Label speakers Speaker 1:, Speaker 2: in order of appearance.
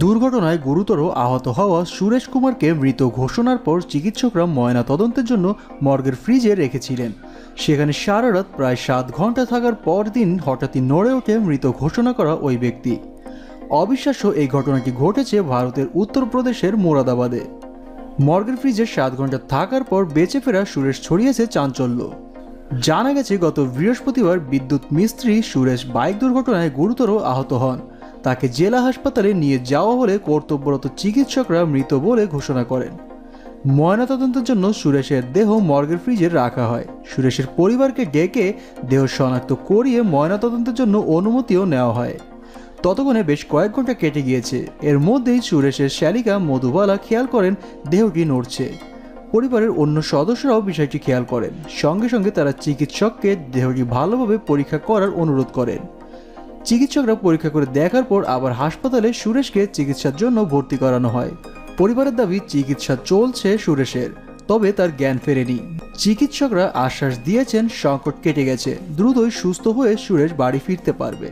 Speaker 1: দুর্ঘটনায় গুরুতর আহত হওয়া সুরেশ কুমারকে মৃত ঘোষণার পর চিকিৎসকরা ময়না তদন্তের জন্য মর্গের ফ্রিজে রেখেছিলেন। সেখানে সারা রাত প্রায় 7 ঘন্টা থাকার পর দিন হঠাৎই নড়ে ওঠে মৃত ঘোষণা করা ওই ব্যক্তি। অবিশ্বাস্য এই ঘটনাটি ঘটেছে ভারতের উত্তরপ্রদেশের মোরাদাবাদে। মর্গের ফ্রিজে 7 ঘন্টা থাকার পর বেঁচে ফেরা সুরেশ ছড়িয়েছে চাঞ্চল্য। জানা গেছে গত বৃহস্পতিবার বিদ্যুৎ মিস্ত্রি সুরেশ বাইক দুর্ঘটনায় গুরুতর আহত হন। তাকে জেলা হাসপাতালে নিয়ে যাওয়া হলে কর্তব্যরত চিকিৎসকরা মৃত বলে ঘোষণা করেন। ময়নাতদন্তের জন্য সুরেশের দেহ মর্গের ফ্রিজে রাখা হয়। সুরেশের পরিবারকে ডেকে দেহ শনাক্ত করিয়ে ময়নাতদন্তের জন্য অনুমতিও নেওয়া হয়। ততক্ষণে বেশ কয়েক ঘন্টা কেটে গিয়েছে। এর মধ্যেই সুরেশের শ্যালিকা মধুবালা খেয়াল করেন দেহটি নড়ছে। পরিবারের অন্য সদস্যরাও বিষয়টি খেয়াল করেন। সঙ্গে সঙ্গে তারা চিকিৎসককে দেহটি ভালোভাবে পরীক্ষা করার অনুরোধ করেন। চিকিৎসকরা পরীক্ষা করে দেখার পর আবার হাসপাতালে সুরেশকে চিকিৎসার জন্য ভর্তি করানো হয়। পরিবারের দাবি চিকিৎসা চলছে সুরেশের, তবে তার জ্ঞান ফেরেনি। চিকিৎসকরা আশ্বাস দিয়েছেন সংকট কেটে গেছে, দ্রুতই সুস্থ হয়ে সুরেশ বাড়ি ফিরতে পারবে।